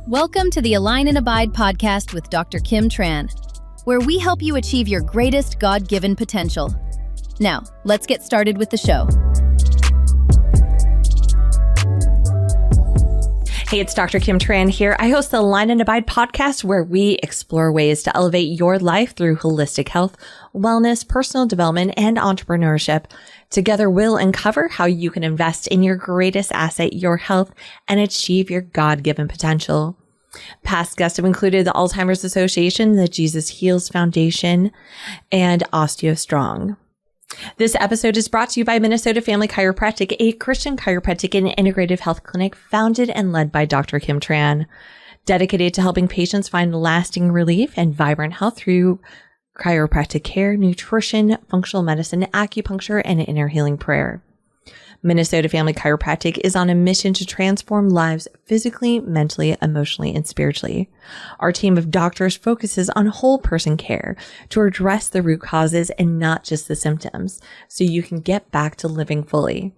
Welcome to the Align and Abide podcast with Dr. Kim Tran, where we help you achieve your greatest God-given potential. Now, let's get started with the show. Hey, it's Dr. Kim Tran here. I host the Align and Abide podcast, where we explore ways to elevate your life through holistic health, wellness, personal development, and entrepreneurship. Together, we'll uncover how you can invest in your greatest asset, your health, and achieve your God-given potential. Past guests have included the Alzheimer's Association, the Jesus Heals Foundation, and OsteoStrong. This episode is brought to you by Minnesota Family Chiropractic, a Christian chiropractic and integrative health clinic founded and led by Dr. Kim Tran, dedicated to helping patients find lasting relief and vibrant health through chiropractic care, nutrition, functional medicine, acupuncture, and inner healing prayer. Minnesota Family Chiropractic is on a mission to transform lives physically, mentally, emotionally, and spiritually. Our team of doctors focuses on whole person care to address the root causes and not just the symptoms, so you can get back to living fully.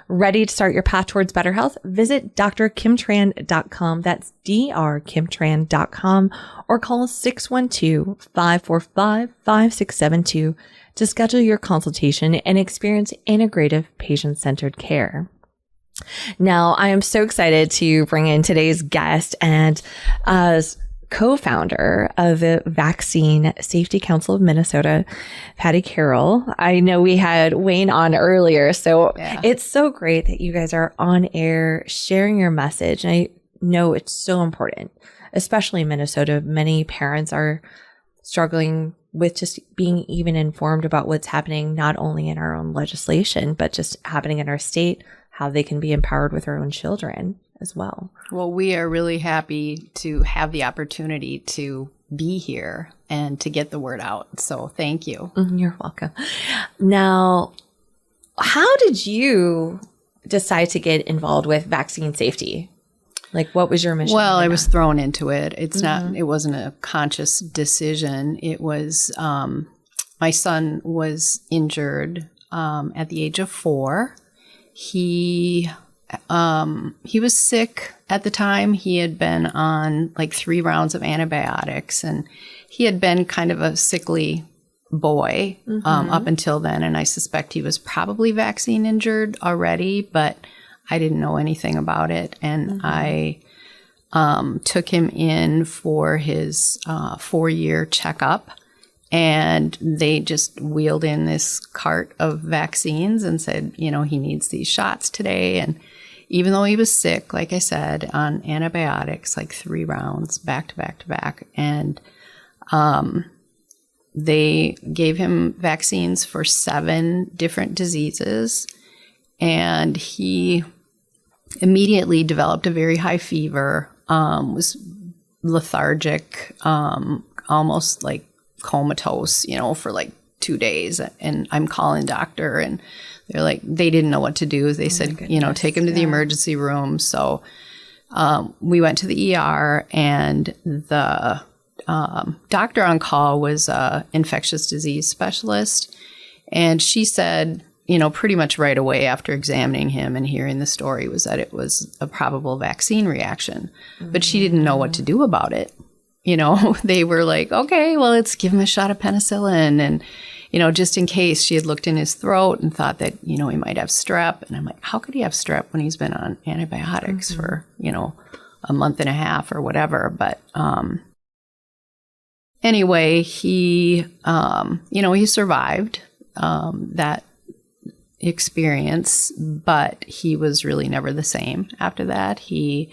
Ready to start your path towards better health? Visit drkimtran.com. That's drkimtran.com, or call 612-545-5672 to schedule your consultation and experience integrative patient-centered care. Now, I am so excited to bring in today's guest and co-founder of the Vaccine Safety Council of Minnesota, Patti Carroll. I know we had Wayne on earlier, so It's so great that you guys are on air sharing your message. And I know it's so important, especially in Minnesota. Many parents are struggling with just being even informed about what's happening, not only in our own legislation, but just happening in our state, how they can be empowered with their own children as well. Well, we are really happy to have the opportunity to be here and to get the word out. So thank you. You're welcome. Now, how did you decide to get involved with vaccine safety? Like, what was your mission? Well, I was thrown into it. It's not, it wasn't a conscious decision. It was, my son was injured at the age of 4. He was sick at the time. He had been on like 3 rounds of antibiotics, and he had been kind of a sickly boy up until then. And I suspect he was probably vaccine injured already, but I didn't know anything about it. And I took him in for his 4-year checkup. And they just wheeled in this cart of vaccines and said, you know, he needs these shots today. And even though he was sick, like I said, on antibiotics, like 3 rounds, back to back to back. And they gave him vaccines for 7 different diseases. And he immediately developed a very high fever, was lethargic, almost like comatose, you know, for like 2 days. And I'm calling doctor, and they're like, they didn't know what to do. They said, you know, take him to the emergency room. So we went to the ER, and the doctor on call was an infectious disease specialist. And she said, you know, pretty much right away after examining him and hearing the story, was that it was a probable vaccine reaction. But she didn't know what to do about it. You know, they were like, okay, well, let's give him a shot of penicillin. And, you know, just in case, she had looked in his throat and thought that, you know, he might have strep. And I'm like, how could he have strep when he's been on antibiotics for, you know, a month and a half or whatever? But anyway, he, you know, he survived that experience, but he was really never the same after that. He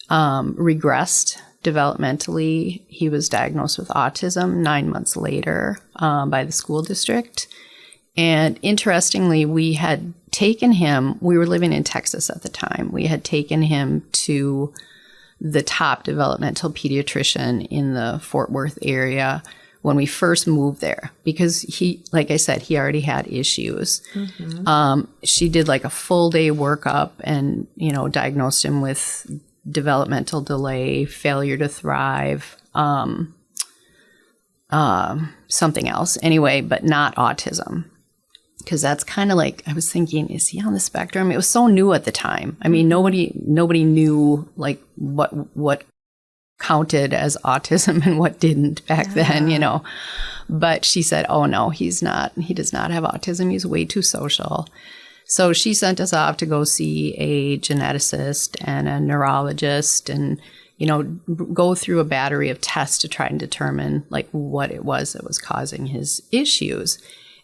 regressed developmentally. He was diagnosed with autism 9 months later by the school district. And interestingly, we had taken him, we were living in Texas at the time, we had taken him to the top developmental pediatrician in the Fort Worth area when we first moved there, because he, like I said, he already had issues. She did like a full day workup and, you know, diagnosed him with developmental delay, failure to thrive, something else anyway, but not autism. Because that's kind of like, I was thinking, is he on the spectrum? It was so new at the time. I mean, nobody knew like what counted as autism and what didn't back then, you know. But she said, oh no, he does not have autism. He's way too social. So she sent us off to go see a geneticist and a neurologist and, you know, go through a battery of tests to try and determine like what it was that was causing his issues.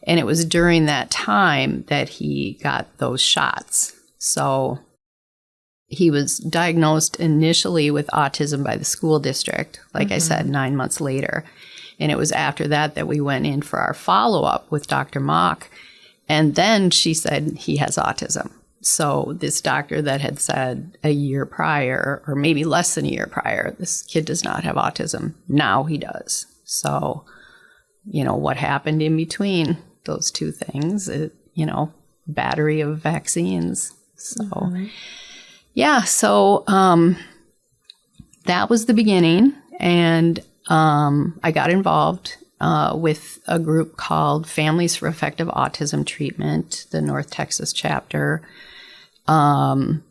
And it was during that time that he got those shots. So he was diagnosed initially with autism by the school district, like I said, 9 months later. And it was after that that we went in for our follow-up with Dr. Mock. And then she said he has autism. So this doctor that had said a year prior, or maybe less than a year prior, this kid does not have autism. Now he does. So, you know, what happened in between those two things, you know, battery of vaccines. So, yeah, so that was the beginning. And I got involved with a group called Families for Effective Autism Treatment, the North Texas chapter. You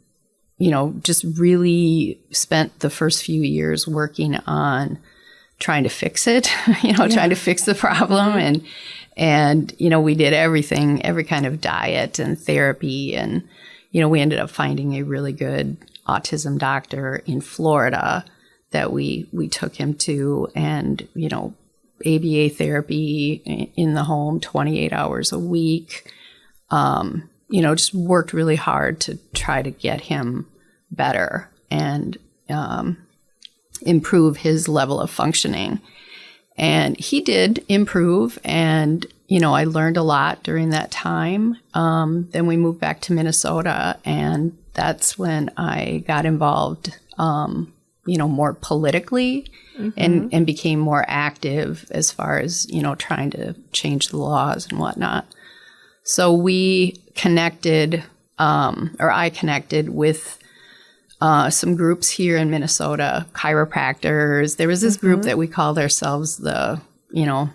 know, just really spent the first few years working on trying to fix it, you know, trying to fix the problem. And, you know, we did everything, every kind of diet and therapy. And, you know, we ended up finding a really good autism doctor in Florida that we took him to, and, you know, ABA therapy in the home 28 hours a week. You know, just worked really hard to try to get him better and improve his level of functioning. And he did improve, and, you know, I learned a lot during that time. Then we moved back to Minnesota, and that's when I got involved, you know, more politically and became more active as far as, you know, trying to change the laws and whatnot. So we connected, or I connected with some groups here in Minnesota, chiropractors. There was this group that we called ourselves the, you know,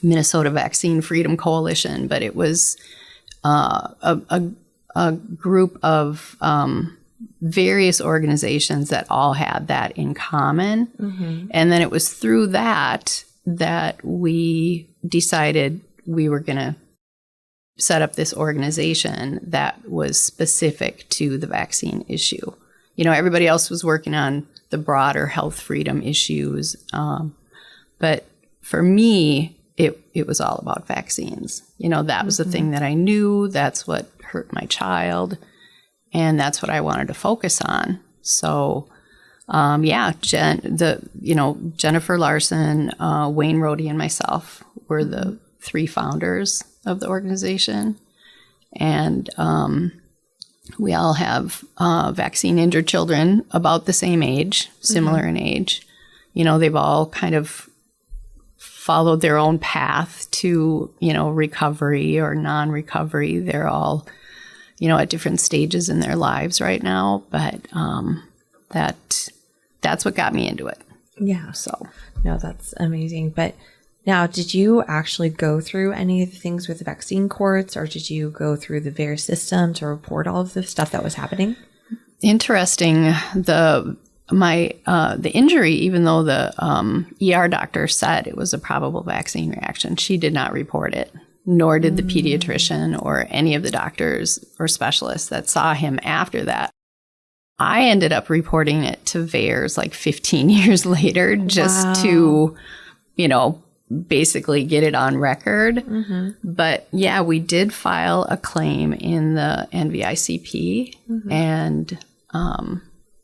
Minnesota Vaccine Freedom Coalition, but it was a group of various organizations that all had that in common. And then it was through that we decided we were going to set up this organization that was specific to the vaccine issue. You know, everybody else was working on the broader health freedom issues. But for me, it was all about vaccines. You know, that was the thing that I knew. That's what hurt my child. And that's what I wanted to focus on. So, Jennifer Larson, Wayne Rohde, and myself were the three founders of the organization. And we all have vaccine injured children about the same age, similar in age. You know, they've all kind of followed their own path to, you know, recovery or non-recovery. They're all, you know, at different stages in their lives right now. But that's what got me into it. Yeah. So, no, that's amazing. But now, did you actually go through any of the things with the vaccine courts, or did you go through the VAERS system to report all of the stuff that was happening? Interesting. The injury, even though the ER doctor said it was a probable vaccine reaction, she did not report it, nor did the pediatrician or any of the doctors or specialists that saw him after that. I ended up reporting it to VAERS like 15 years later, just to, you know, basically get it on record. But yeah, we did file a claim in the NVICP, and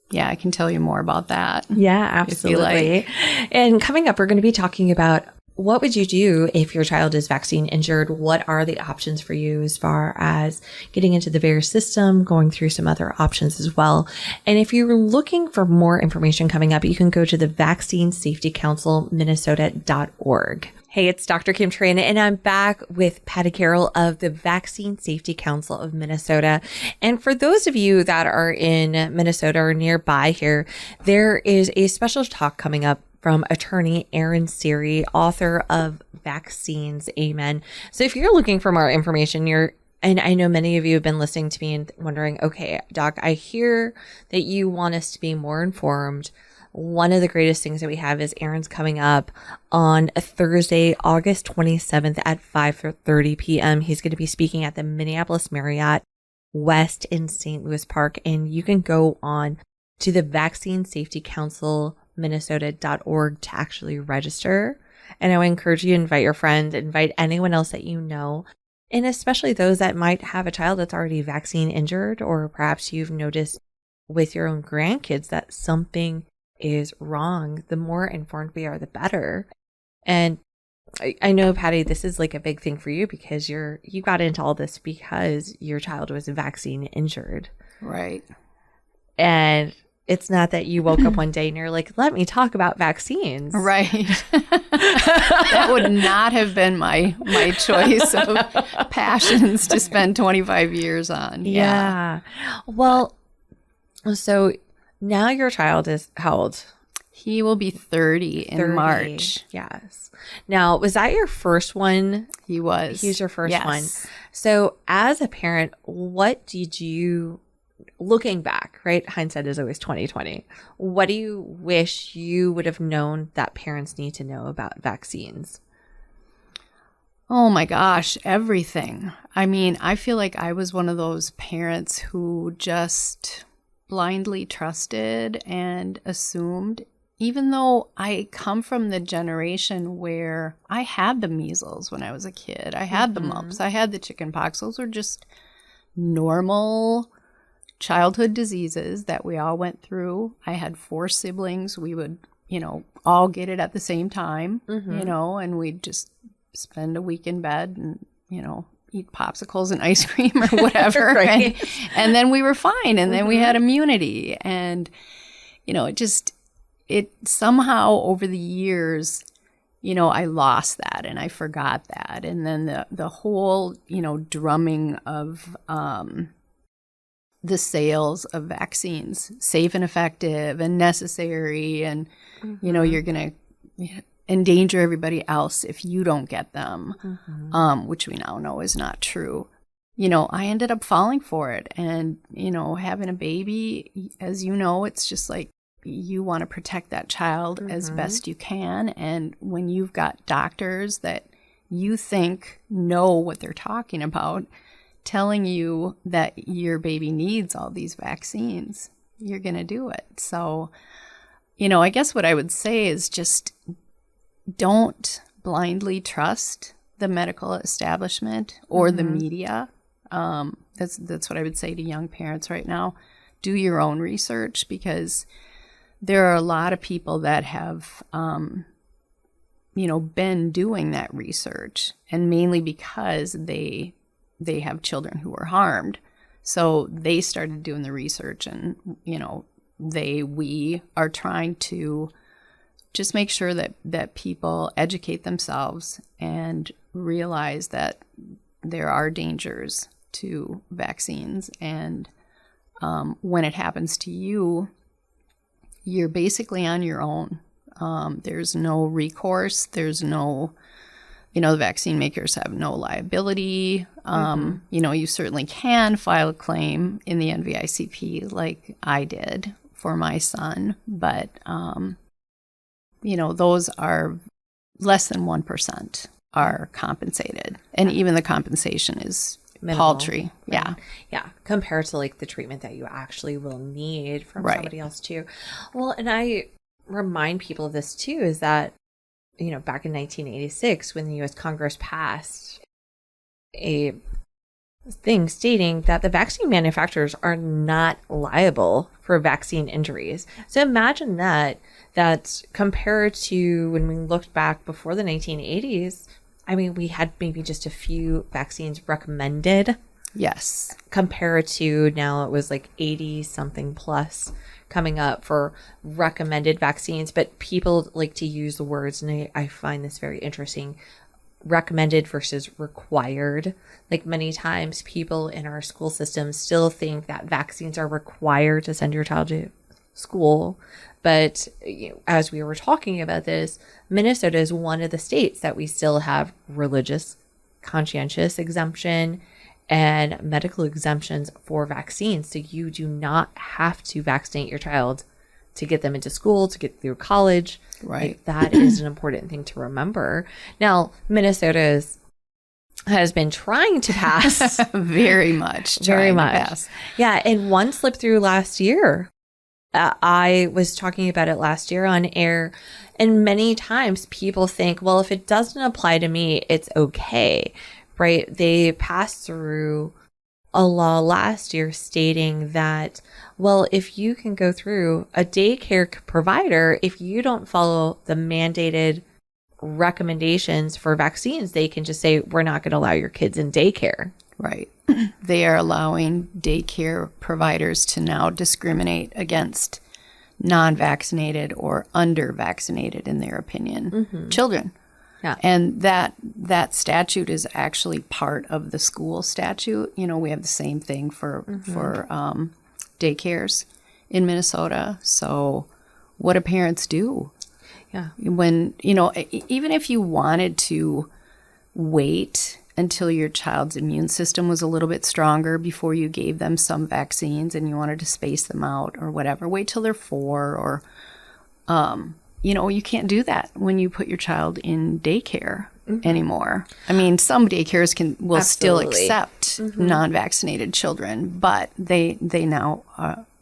yeah, I can tell you more about that. Yeah, absolutely. And coming up, we're going to be talking about what would you do if your child is vaccine injured? What are the options for you as far as getting into the VAERS system, going through some other options as well. And if you're looking for more information coming up, you can go to the Vaccine Safety Council, Minnesota.org. Hey, it's Dr. Kim Tran, and I'm back with Patti Carroll of the Vaccine Safety Council of Minnesota. And for those of you that are in Minnesota or nearby here, there is a special talk coming up from attorney Aaron Siri, author of Vaccines, Amen. So if you're looking for more information, and I know many of you have been listening to me and wondering, okay, Doc, I hear that you want us to be more informed. one of the greatest things that we have is Aaron's coming up on a Thursday, August 27th at 5:30 p.m. He's going to be speaking at the Minneapolis Marriott West in St. Louis Park. And you can go on to the Vaccine Safety Council, Minnesota.org to actually register. And I would encourage you to invite your friends, invite anyone else that you know, and especially those that might have a child that's already vaccine injured, or perhaps you've noticed with your own grandkids that something is wrong. The more informed we are, the better. And I know, Patti, this is like a big thing for you because you got into all this because your child was vaccine injured. Right. And it's not that you woke up one day and you're like, let me talk about vaccines. Right. That would not have been my choice of passions to spend 25 years on. Yeah. Well, so now your child is how old? He will be 30 in March. Yes. Now, was that your first one? He was. He was your first Yes. one. So as a parent, what did you, looking back, right? Hindsight is always 20/20. What do you wish you would have known that parents need to know about vaccines? Oh my gosh, everything. I mean, I feel like I was one of those parents who just blindly trusted and assumed, even though I come from the generation where I had the measles when I was a kid. I had the mumps. I had the chicken pox. Those were just normal childhood diseases that we all went through. I had 4 siblings. We would, all get it at the same time, and we'd just spend a week in bed and, eat popsicles and ice cream or whatever. Right. and then we were fine. And then we had immunity. And, it somehow over the years, I lost that and I forgot that. And then the whole, drumming of the sales of vaccines, safe and effective and necessary. And, you're going to endanger everybody else if you don't get them, which we now know is not true. I ended up falling for it. And, having a baby, as you know, it's just like you want to protect that child as best you can. And when you've got doctors that you think know what they're talking about, telling you that your baby needs all these vaccines, you're going to do it. So, I guess what I would say is just don't blindly trust the medical establishment or the media. That's what I would say to young parents right now. Do your own research, because there are a lot of people that have, been doing that research, and mainly because they have children who were harmed. So they started doing the research, and, we are trying to just make sure that people educate themselves and realize that there are dangers to vaccines. And when it happens to you, you're basically on your own. There's no recourse. There's no, the vaccine makers have no liability. You certainly can file a claim in the NVICP like I did for my son. But, those are less than 1% are compensated. And even the compensation is Minimal. paltry. Yeah. Yeah. Compared to like the treatment that you actually will need from Right. somebody else too. Well, and I remind people of this too, is that, back in 1986, when the U.S. Congress passed a thing stating that the vaccine manufacturers are not liable for vaccine injuries. So imagine that's compared to when we looked back before the 1980s. I mean, we had maybe just a few vaccines recommended. Yes. Compared to now, it was like 80 something plus coming up for recommended vaccines. But people like to use the words, and I find this very interesting, recommended versus required. Like many times people in our school system still think that vaccines are required to send your child to school. But as we were talking about this, Minnesota is one of the states that we still have religious conscientious exemption and medical exemptions for vaccines. So you do not have to vaccinate your child to get them into school, to get through college. Right. Like, that is an important thing to remember. Now, Minnesota has been trying to pass. Very much. Very trying to much. pass. Yeah. And one slipped through last year. I was talking about it last year on air. And many times people think, well, if it doesn't apply to me, it's okay. Right. They passed through a law last year stating that, well, if you can go through a daycare provider, if you don't follow the mandated recommendations for vaccines, they can just say, we're not going to allow your kids in daycare. Right. They are allowing daycare providers to now discriminate against non-vaccinated or under-vaccinated, in their opinion, children. Yeah. And that statute is actually part of the school statute. You know, we have the same thing for daycares in Minnesota. So what do parents do? Yeah. When, you know, even if you wanted to wait until your child's immune system was a little bit stronger before you gave them some vaccines and you wanted to space them out or whatever, wait till they're 4 or, you know, you can't do that when you put your child in daycare anymore. I mean, some daycares will still accept non-vaccinated children, but they now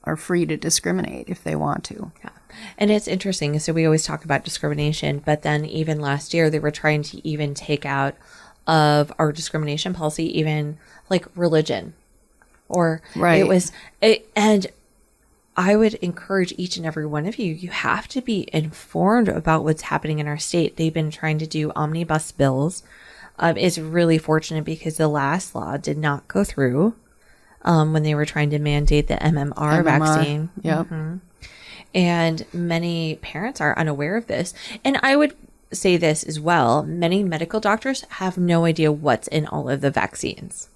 are free to discriminate if they want to. Yeah. And it's interesting. So we always talk about discrimination, but then even last year they were trying to even take out of our discrimination policy, even like religion, or right. And I would encourage each and every one of you have to be informed about what's happening in our state. They've been trying to do omnibus bills. It's really fortunate because the last law did not go through when they were trying to mandate the MMR vaccine. Yep. And many parents are unaware of this. And I would say this as well. Many medical doctors have no idea what's in all of the vaccines.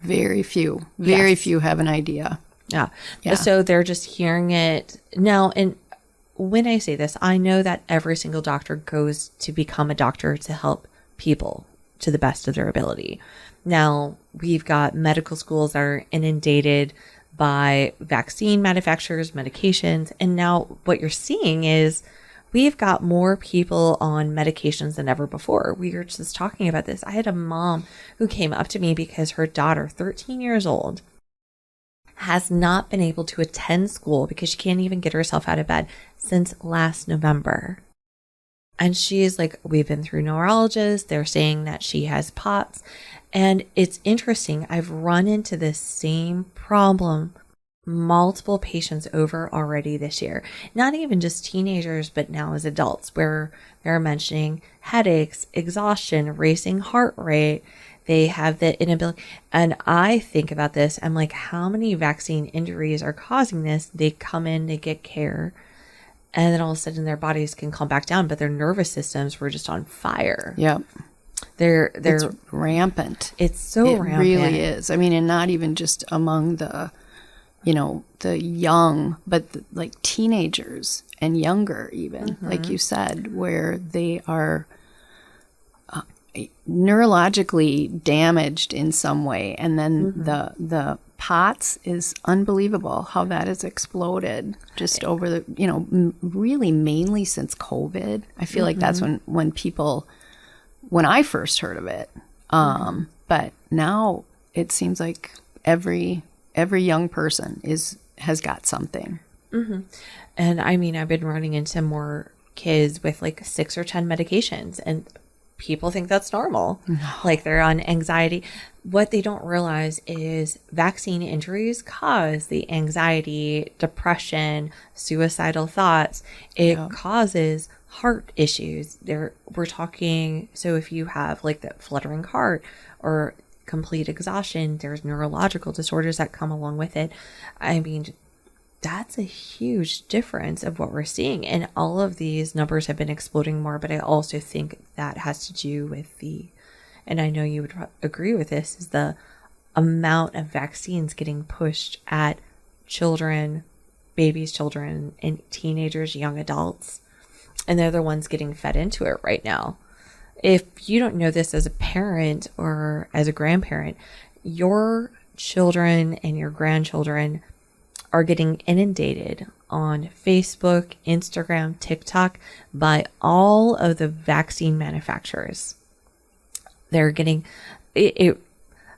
Very few have an idea. Yeah. So they're just hearing it now. And when I say this, I know that every single doctor goes to become a doctor to help people to the best of their ability. Now, we've got medical schools that are inundated by vaccine manufacturers, medications. And now what you're seeing is we've got more people on medications than ever before. We were just talking about this. I had a mom who came up to me because her daughter, 13 years old, has not been able to attend school because she can't even get herself out of bed since last November. And she's like, we've been through neurologists. They're saying that she has POTS. And it's interesting. I've run into this same problem multiple patients over already this year. Not even just teenagers, but now as adults, where they're mentioning headaches, exhaustion, racing heart rate. They have the inability. And I think about this. I'm like, how many vaccine injuries are causing this? They come in, they get care, and then all of a sudden their bodies can calm back down, but their nervous systems were just on fire. Yep. It's rampant. It's so rampant. It really is. I mean, and not even just among the young, but like teenagers and younger even, like you said, where they are neurologically damaged in some way. And then the POTS is unbelievable how that has exploded just over the, really mainly since COVID. I feel like that's when I first heard of it. But now it seems like every young person has got something. And I mean, I've been running into more kids with like 6 or 10 medications, and people think that's normal. Like they're on anxiety. What they don't realize is vaccine injuries cause the anxiety, depression, suicidal thoughts. It causes heart issues. We're talking, so if you have like that fluttering heart or complete exhaustion, there's neurological disorders that come along with it. I mean, that's a huge difference of what we're seeing. And all of these numbers have been exploding more, but I also think that has to do with and I know you would agree with this, is the amount of vaccines getting pushed at children, babies, children, and teenagers, young adults. And they're the ones getting fed into it right now. If you don't know this as a parent or as a grandparent, your children and your grandchildren are getting inundated on Facebook, Instagram, TikTok by all of the vaccine manufacturers. They're getting it.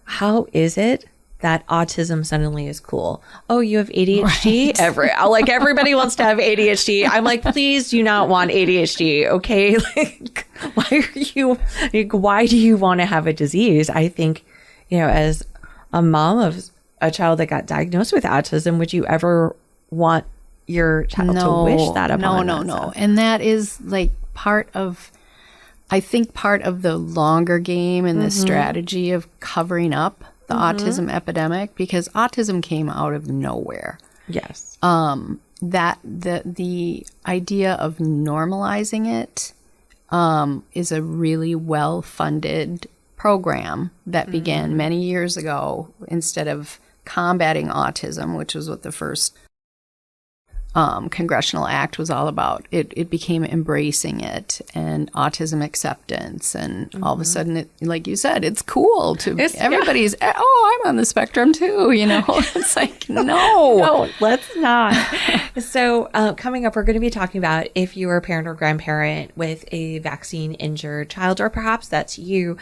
How is it that autism suddenly is cool? Oh, you have ADHD? Right. Like everybody wants to have ADHD. I'm like, please do not want ADHD. Okay. Like, why do you want to have a disease? I think, as a mom of a child that got diagnosed with autism, would you ever want your child to wish that upon them? No. And that is like part of the longer game and the strategy of covering up the autism epidemic, because autism came out of nowhere. Yes. That the idea of normalizing it is a really well-funded program that began many years ago. Instead of combating autism, which was what the first congressional act was all about, it became embracing it and autism acceptance, and all of a sudden, it, like you said, it's cool to everybody's. Yeah. Oh, I'm on the spectrum too. It's like no, let's not. So coming up, we're going to be talking about if you are a parent or grandparent with a vaccine injured child, or perhaps that's you.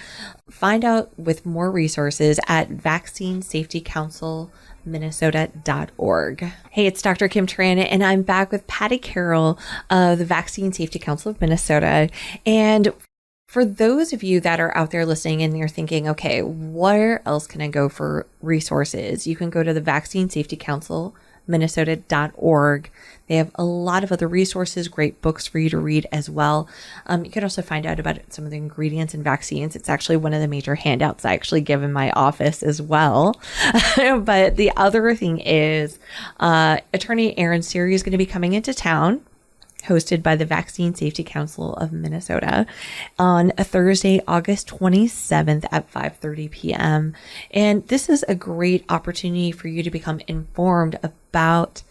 Find out with more resources at vaccinesafetycouncil.minnesota.org. Hey, it's Dr. Kim Tran, and I'm back with Patti Carroll of the Vaccine Safety Council of Minnesota. And for those of you that are out there listening and you're thinking, okay, where else can I go for resources? You can go to the Vaccine Safety Council, Minnesota.org. They have a lot of other resources, great books for you to read as well. You can also find out about some of the ingredients in vaccines. It's actually one of the major handouts I actually give in my office as well. But the other thing is attorney Aaron Siri is going to be coming into town, hosted by the Vaccine Safety Council of Minnesota on a Thursday, August 27th at 5:30 p.m. And this is a great opportunity for you to become informed about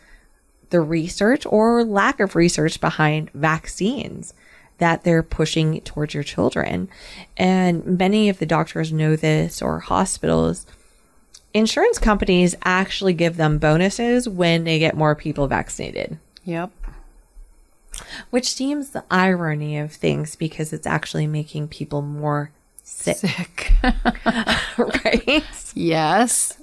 the research or lack of research behind vaccines that they're pushing towards your children. And many of the doctors know this, or hospitals. Insurance companies actually give them bonuses when they get more people vaccinated. Yep. Which seems the irony of things, because it's actually making people more sick. Right? Yes.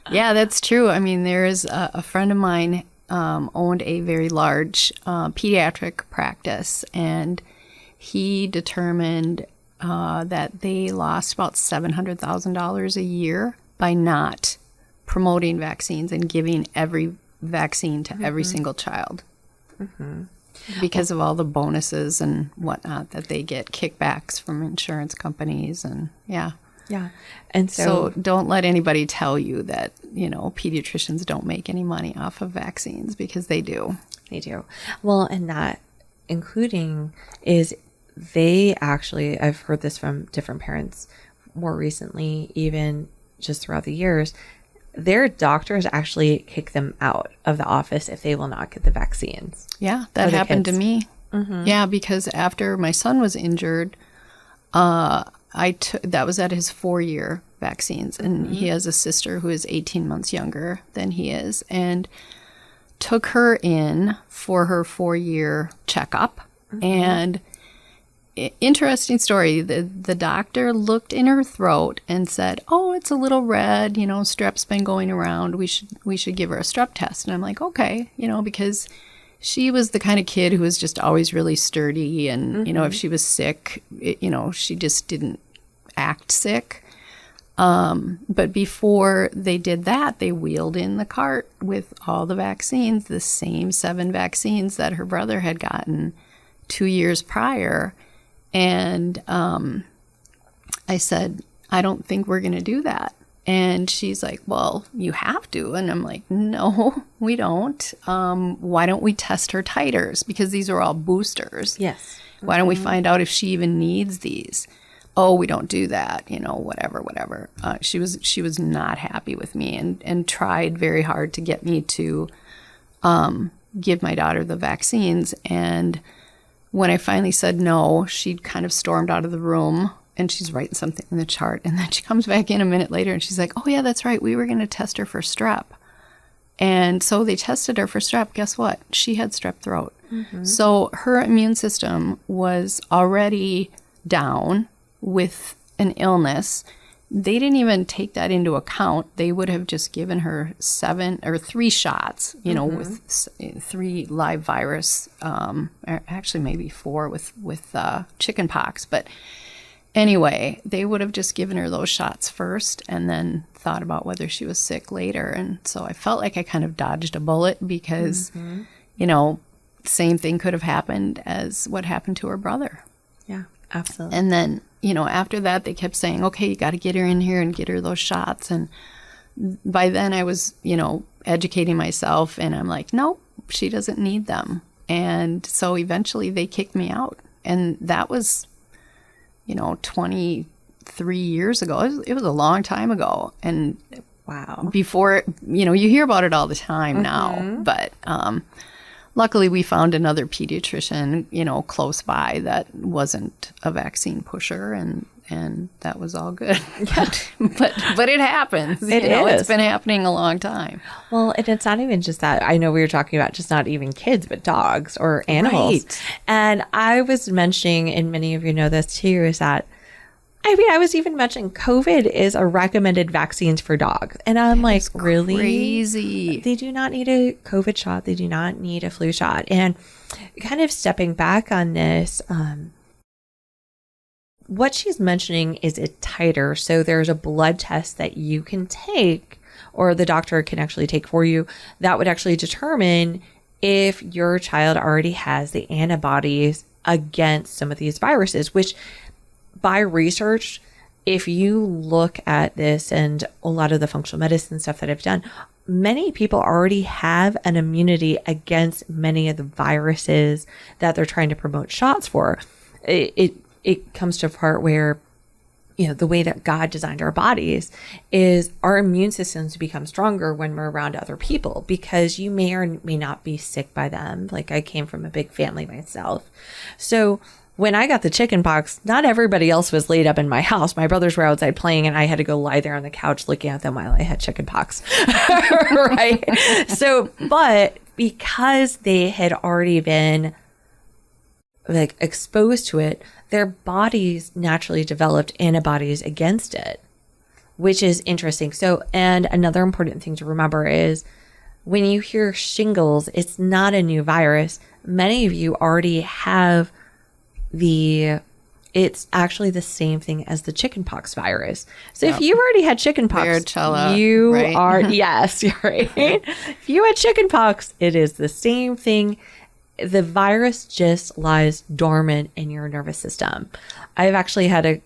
Yeah, that's true. I mean, there's a friend of mine owned a very large pediatric practice, and he determined that they lost about $700,000 a year by not promoting vaccines and giving every vaccine to every single child. Because of all the bonuses and whatnot that they get, kickbacks from insurance companies, and yeah. And so don't let anybody tell you that, pediatricians don't make any money off of vaccines, because they do. They do. Well, and that including is they actually, I've heard this from different parents more recently, even just throughout the years, their doctors actually kick them out of the office if they will not get the vaccines. Yeah, that happened to me. Yeah, because after my son was injured, that was at his 4-year vaccines, and he has a sister who is 18 months younger than he is, and took her in for her 4-year checkup. And interesting story. The doctor looked in her throat and said, "Oh, it's a little red. Strep's been going around. We should give her a strep test." And I'm like, okay, because she was the kind of kid who was just always really sturdy, and if she was sick, she just didn't act sick. But before they did that, they wheeled in the cart with all the vaccines, the same 7 vaccines that her brother had gotten 2 years prior. And I said, "I don't think we're going to do that." And she's like, "Well, you have to." And I'm like, "No, we don't. Why don't we test her titers? Because these are all boosters. Yes. Why don't we find out if she even needs these?" "Oh, we don't do that, whatever. She was not happy with me, and tried very hard to get me to give my daughter the vaccines. And when I finally said no, she kind of stormed out of the room, and she's writing something in the chart. And then she comes back in a minute later, and she's like, "Oh, yeah, that's right. We were going to test her for strep." And so they tested her for strep. Guess what? She had strep throat. So her immune system was already down with an illness. They didn't even take that into account. They would have just given her 3 shots, with 3 live virus, or actually maybe 4 with chicken pox. But anyway, they would have just given her those shots first and then thought about whether she was sick later. And so I felt like I kind of dodged a bullet because, same thing could have happened as what happened to her brother. Yeah, absolutely. And then, after that, they kept saying, okay, you got to get her in here and get her those shots. And by then I was, educating myself and I'm like, nope, she doesn't need them. And so eventually they kicked me out. And that was, 23 years ago. It was a long time ago. And wow. Before, you hear about it all the time now. But luckily we found another pediatrician, close by that wasn't a vaccine pusher, and that was all good. but it happens. It's been happening a long time. Well, and it's not even just that. I know we were talking about just not even kids, but dogs or animals. Right. And I was mentioning, and many of you know this too, is that I was even mentioning COVID is a recommended vaccines for dogs. And I'm like, really? Crazy. They do not need a COVID shot. They do not need a flu shot. And kind of stepping back on this, what she's mentioning is a titer. So there's a blood test that you can take, or the doctor can actually take for you, that would actually determine if your child already has the antibodies against some of these viruses, which by research, if you look at this and a lot of the functional medicine stuff that I've done, many people already have an immunity against many of the viruses that they're trying to promote shots for. It comes to a part where, the way that God designed our bodies is our immune systems become stronger when we're around other people, because you may or may not be sick by them. Like, I came from a big family myself. So when I got the chicken pox, not everybody else was laid up in my house. My brothers were outside playing and I had to go lie there on the couch looking at them while I had chicken pox. Right. So, but because they had already been like exposed to it, their bodies naturally developed antibodies against it, which is interesting. So, and another important thing to remember is when you hear shingles, it's not a new virus. Many of you already have it's actually the same thing as the chickenpox virus. So if you've already had chickenpox, varicella, you right? are, yes, you're right. If you had chickenpox, it is the same thing. The virus just lies dormant in your nervous system. I've actually had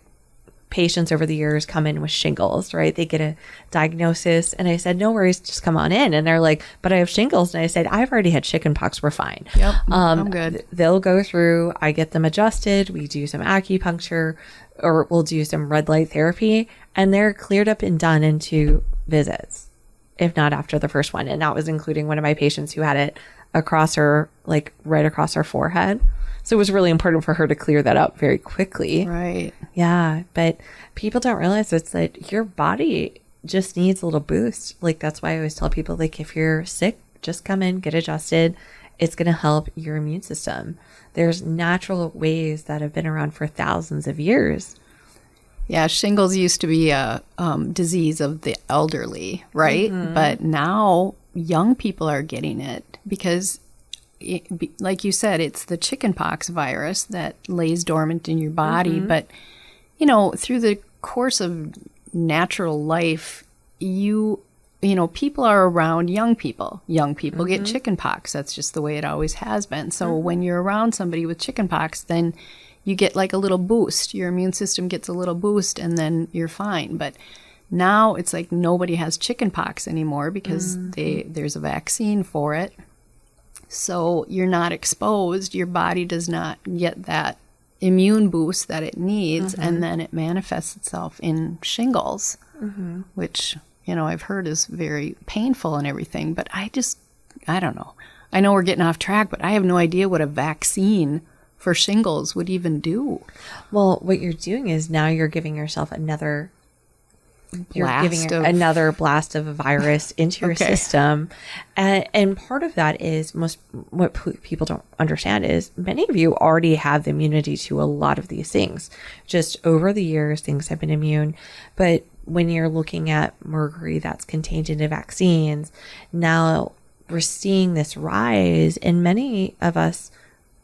patients over the years come in with shingles, right? They get a diagnosis and I said, no worries, just come on in. And they're like, but I have shingles. And I said, I've already had chickenpox. We're fine. Yep. I'm good. They'll go through, I get them adjusted. We do some acupuncture, or we'll do some red light therapy, and they're cleared up and done in 2 visits, if not after the first one. And that was including one of my patients who had it across her, like right across her forehead. So it was really important for her to clear that up very quickly. Right. Yeah. But people don't realize it's that your body just needs a little boost. Like, that's why I always tell people, like, if you're sick, just come in, get adjusted. It's going to help your immune system. There's natural ways that have been around for thousands of years. Yeah. Shingles used to be a disease of the elderly, right? Mm-hmm. But now young people are getting it because, like you said, it's the chickenpox virus that lays dormant in your body. Mm-hmm. But, through the course of natural life, people are around young people. Young people mm-hmm. get chickenpox. That's just the way it always has been. So mm-hmm. when you're around somebody with chickenpox, then you get like a little boost. Your immune system gets a little boost and then you're fine. But now it's like nobody has chickenpox anymore because mm-hmm. there's a vaccine for it. So you're not exposed. Your body does not get that immune boost that it needs, mm-hmm. and then it manifests itself in shingles, mm-hmm. which, I've heard is very painful and everything. But I don't know. I know we're getting off track, but I have no idea what a vaccine for shingles would even do. Well, what you're doing is now you're giving yourself another you're giving another blast of a virus into your system. And part of that is what people don't understand is many of you already have the immunity to a lot of these things. Just over the years, things have been immune. But when you're looking at mercury that's contained into vaccines, now we're seeing this rise, and many of us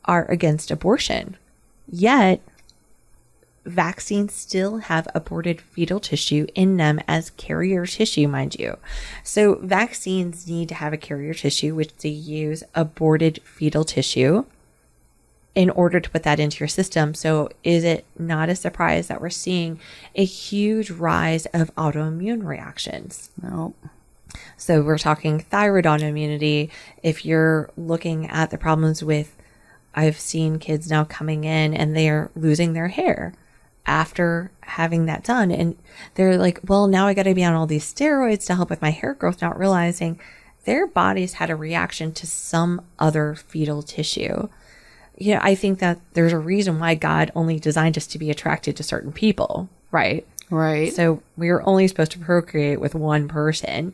are against abortion. Yet, vaccines still have aborted fetal tissue in them as carrier tissue, mind you. So vaccines need to have a carrier tissue, which they use aborted fetal tissue in order to put that into your system. So is it not a surprise that we're seeing a huge rise of autoimmune reactions? No. So we're talking thyroid autoimmunity. If you're looking at the problems with, I've seen kids now coming in and they're losing their hair after having that done. And they're like, well, now I got to be on all these steroids to help with my hair growth, not realizing their bodies had a reaction to some other fetal tissue. You know, I think that there's a reason why God only designed us to be attracted to certain people, right? Right. So we were only supposed to procreate with one person.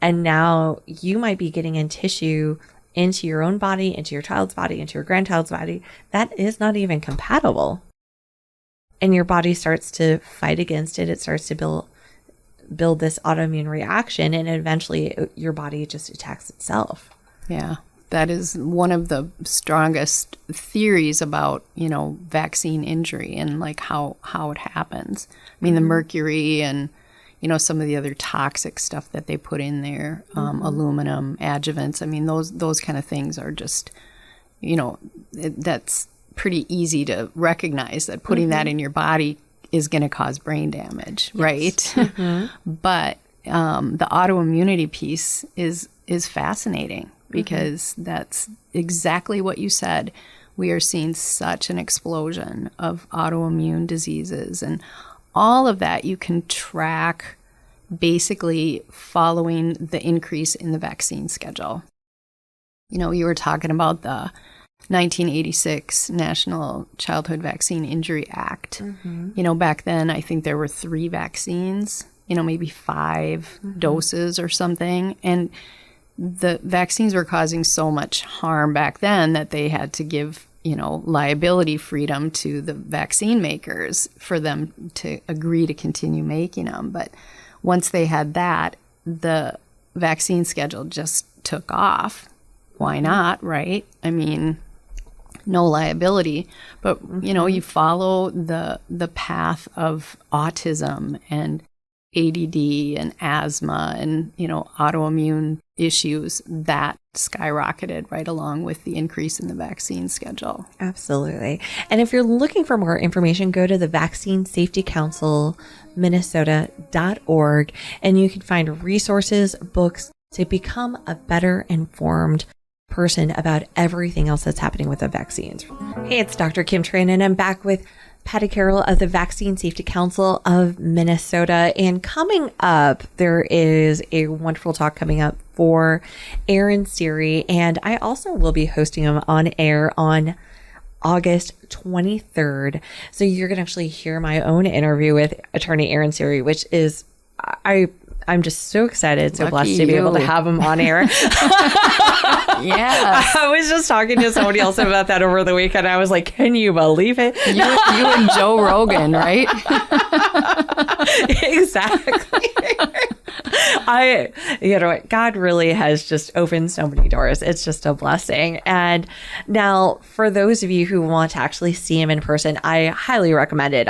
And now you might be getting in tissue into your own body, into your child's body, into your grandchild's body. That is not even compatible. And your body starts to fight against it. It starts to build this autoimmune reaction. And eventually your body just attacks itself. Yeah. That is one of the strongest theories about, vaccine injury and like how it happens. I mean, the mercury and, some of the other toxic stuff that they put in there, aluminum, adjuvants. I mean, those kind of things are just, that's pretty easy to recognize that putting that in your body is going to cause brain damage, right? But the autoimmunity piece is fascinating. Because that's exactly what you said. We are seeing such an explosion of autoimmune diseases. And all of that you can track basically following the increase in the vaccine schedule. You were talking about the 1986 National Childhood Vaccine Injury Act. Back then, I think there were 3 vaccines, maybe 5 doses or something. And the vaccines were causing so much harm back then that they had to give, liability freedom to the vaccine makers for them to agree to continue making them. But once they had that, the vaccine schedule just took off. Why not, right? I mean, no liability. But, you follow the path of autism and ADD and asthma and, autoimmune issues that skyrocketed right along with the increase in the vaccine schedule. Absolutely. And if you're looking for more information, go to the Vaccine Safety Council, Minnesota.org, and you can find resources, books to become a better informed person about everything else that's happening with the vaccines. Hey, it's Dr. Kim Tran, and I'm back with Patti Carroll of the Vaccine Safety Council of Minnesota. And coming up, there is a wonderful talk coming up for Aaron Siri. And I also will be hosting him on air on August 23rd. So you're going to actually hear my own interview with attorney Aaron Siri, which is, I'm just so excited, so blessed to be able to have him on air. Yes. I was just talking to somebody else about that over the weekend. I was like, can you believe it? You and Joe Rogan, right? Exactly. God really has just opened so many doors. It's just a blessing. And now for those of you who want to actually see him in person, I highly recommend it.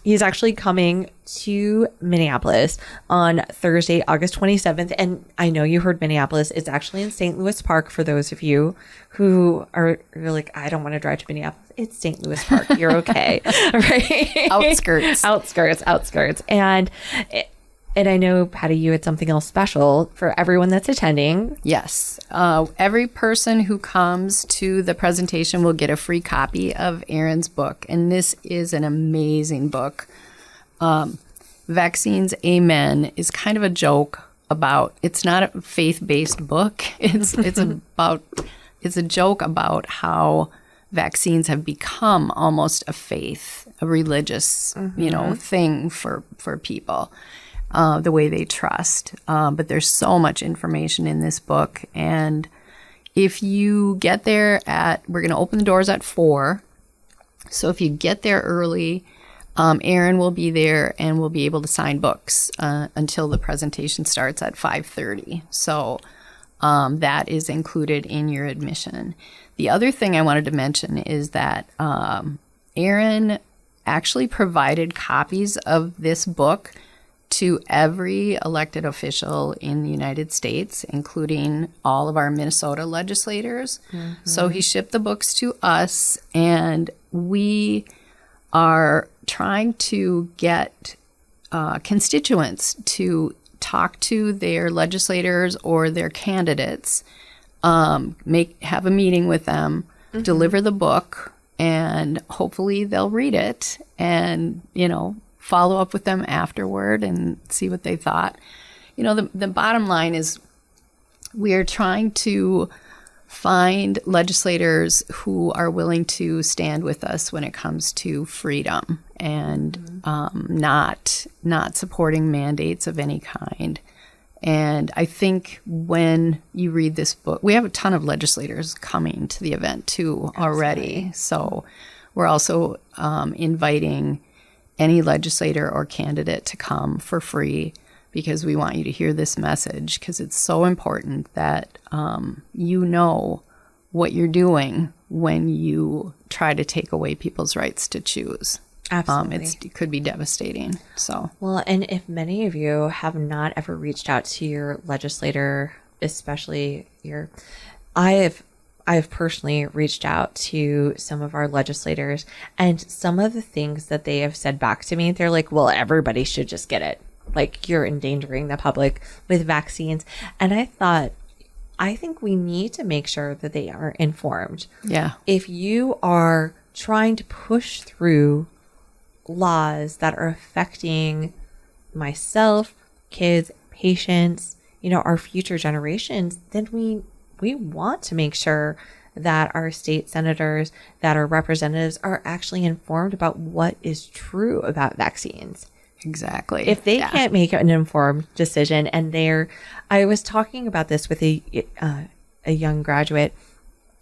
He's actually coming to Minneapolis on Thursday, August 27th. And I know you heard Minneapolis. It's actually in St. Louis Park for those of you who are like, I don't want to drive to Minneapolis. It's St. Louis Park. You're okay. Right? Outskirts. And I know, Patti, you had something else special for everyone that's attending. Yes. Every person who comes to the presentation will get a free copy of Aaron's book. And this is an amazing book. Vaccines, Amen is kind of a joke about, it's not a faith-based book. It's a joke about how vaccines have become almost a faith, a religious, thing for people. the way they trust. But there's so much information in this book. And if you get there we're going to open the doors at 4. So if you get there early, Aaron will be there and will be able to sign books until the presentation starts at 5:30. So that is included in your admission. The other thing I wanted to mention is that Aaron actually provided copies of this book to every elected official in the United States, including all of our Minnesota legislators. Mm-hmm. So he shipped the books to us, and we are trying to get constituents to talk to their legislators or their candidates, have a meeting with them, mm-hmm. deliver the book, and hopefully they'll read it and, follow up with them afterward and see what they thought. The bottom line is we are trying to find legislators who are willing to stand with us when it comes to freedom and not supporting mandates of any kind. And I think when you read this book, we have a ton of legislators coming to the event too already. So we're also inviting any legislator or candidate to come for free, because we want you to hear this message, because it's so important that you know what you're doing when you try to take away people's rights to choose. Absolutely. It could be devastating. So, well, and if many of you have not ever reached out to your legislator, especially I've personally reached out to some of our legislators, and some of the things that they have said back to me, they're like, well, everybody should just get it. Like, you're endangering the public with vaccines. And I think we need to make sure that they are informed. Yeah. If you are trying to push through laws that are affecting myself, kids, patients, our future generations, then we want to make sure that our state senators, that our representatives are actually informed about what is true about vaccines. Exactly. If they can't make an informed decision, and I was talking about this with a young graduate,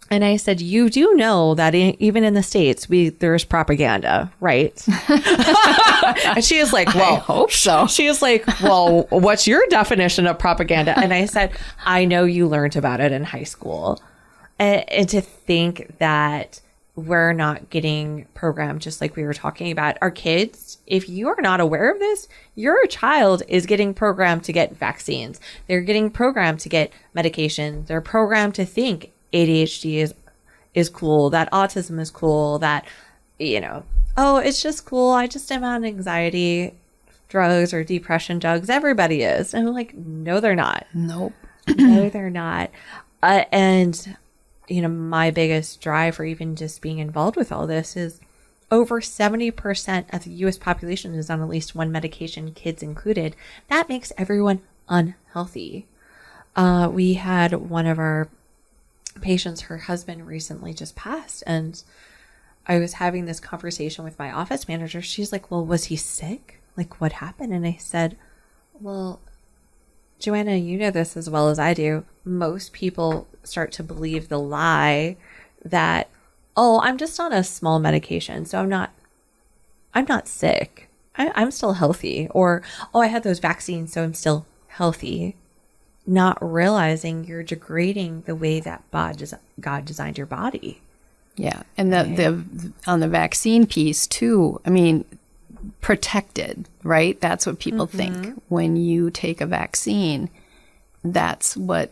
and I said, you do know that even in the States, there's propaganda, right? And she is like, well, I hope so. She is like, well, what's your definition of propaganda? And I said, I know you learned about it in high school. And to think that we're not getting programmed, just like we were talking about, our kids, if you are not aware of this, your child is getting programmed to get vaccines. They're getting programmed to get medication. They're programmed to think ADHD is cool, that autism is cool, that, oh, it's just cool. I just am on anxiety drugs or depression drugs. Everybody is. And I'm like, no, they're not. Nope. No, they're not. And, my biggest drive for even just being involved with all this is over 70% of the U.S. population is on at least one medication, kids included. That makes everyone unhealthy. We had one of our patients, her husband recently just passed, and I was having this conversation with my office manager. She's like, well, was he sick? Like, what happened? And I said, well, Joanna, you know this as well as I do. Most people start to believe the lie that, oh, I'm just on a small medication, so I'm not sick. I'm still healthy. Or, oh, I had those vaccines, so I'm still healthy. Not realizing you're degrading the way that God designed your body. Yeah. And the on the vaccine piece too, protected, right? That's what people think when you take a vaccine. That's what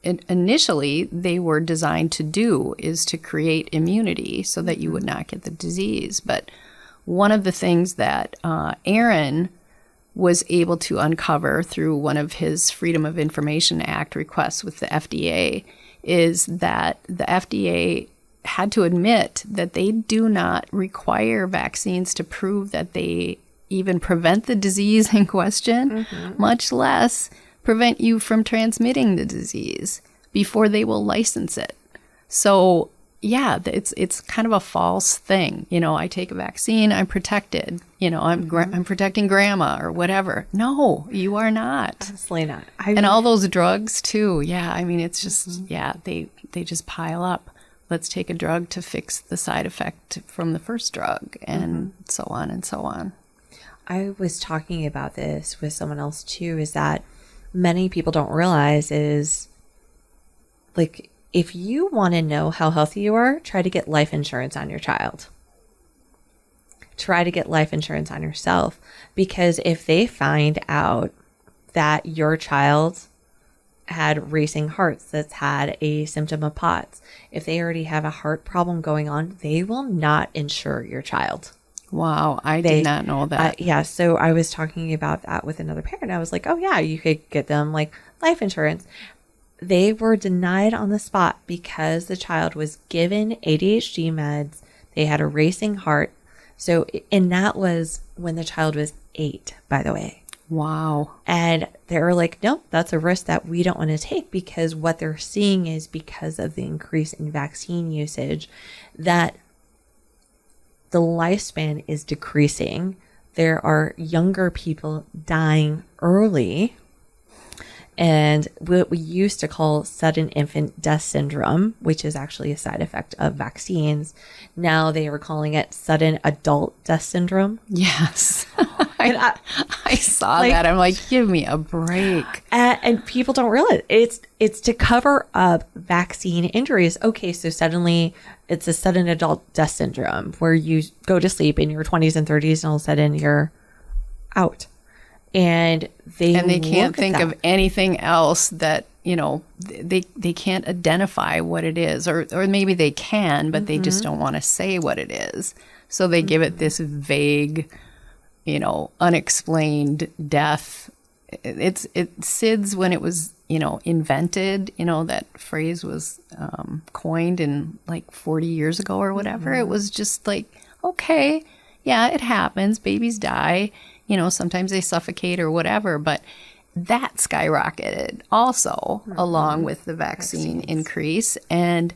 initially they were designed to do, is to create immunity so that you would not get the disease. But one of the things that Aaron was able to uncover through one of his Freedom of Information Act requests with the FDA is that the FDA had to admit that they do not require vaccines to prove that they even prevent the disease in question, much less prevent you from transmitting the disease before they will license it. So yeah, it's kind of a false thing. I take a vaccine, I'm protected. I'm protecting grandma or whatever. No, you are not. Absolutely not. And all those drugs too. Yeah, I mean, it's just, they just pile up. Let's take a drug to fix the side effect from the first drug, and so on and so on. I was talking about this with someone else too, is that many people don't realize is, like, if you want to know how healthy you are, try to get life insurance on your child. Try to get life insurance on yourself, because if they find out that your child had racing hearts, that's had a symptom of POTS, if they already have a heart problem going on, they will not insure your child. Wow, I did not know that. Yeah, so I was talking about that with another parent. I was like, oh yeah, you could get them like life insurance. They were denied on the spot because the child was given ADHD meds. They had a racing heart. So, and that was when the child was 8, by the way. Wow. And they were like, no, that's a risk that we don't want to take, because what they're seeing is because of the increase in vaccine usage, that the lifespan is decreasing. There are younger people dying early. And what we used to call sudden infant death syndrome, which is actually a side effect of vaccines, now they are calling it sudden adult death syndrome. Yes. I saw that. I'm like, give me a break. And people don't realize it's to cover up vaccine injuries. Okay, so suddenly it's a sudden adult death syndrome where you go to sleep in your 20s and 30s and all of a sudden you're out. And they can't think of anything else that, they can't identify what it is, or maybe they can, but they just don't want to say what it is. So they give it this vague, unexplained death. It's SIDS, when it was, invented, that phrase was coined in like 40 years ago or whatever. It was just like, okay, yeah, it happens. Babies die. Sometimes they suffocate or whatever, but that skyrocketed also along with the vaccine increase. And,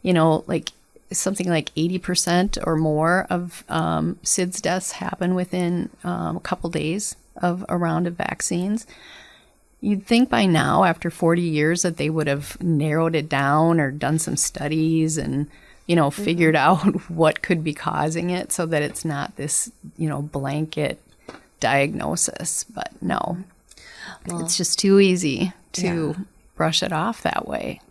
like something like 80% or more of SIDS deaths happen within a couple days of a round of vaccines. You'd think by now, after 40 years, that they would have narrowed it down or done some studies and, figured out what could be causing it so that it's not this, blanket diagnosis. But no, it's just too easy to brush it off that way.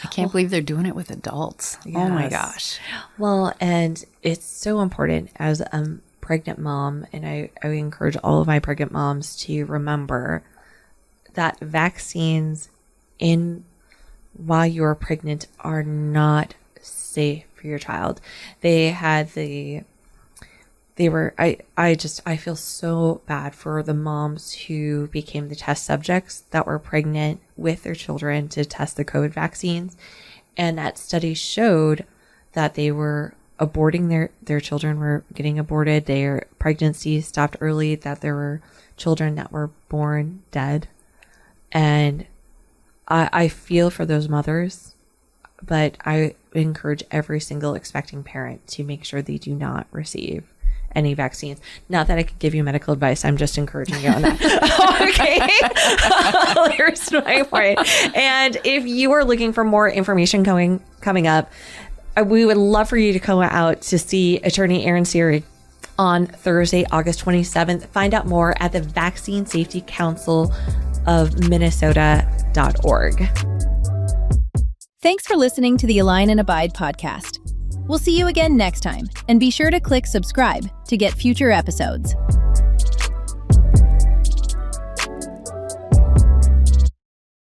I can't believe they're doing it with adults. Yes. Oh my gosh. Well, and it's so important as a pregnant mom, and I encourage all of my pregnant moms to remember that vaccines while you're pregnant are not safe for your child. I feel so bad for the moms who became the test subjects that were pregnant with their children to test the COVID vaccines. And that study showed that they were aborting their children were getting aborted. Their pregnancies stopped early, that there were children that were born dead. And I feel for those mothers, but I encourage every single expecting parent to make sure they do not receive any vaccines. Not that I could give you medical advice. I'm just encouraging you on that. Okay. Here's my point. And if you are looking for more information coming up, we would love for you to come out to see attorney Aaron Siri on Thursday, August 27th. Find out more at the Vaccine Safety Council of Minnesota.org. Thanks for listening to the Align and Abide podcast. We'll see you again next time, and be sure to click subscribe to get future episodes.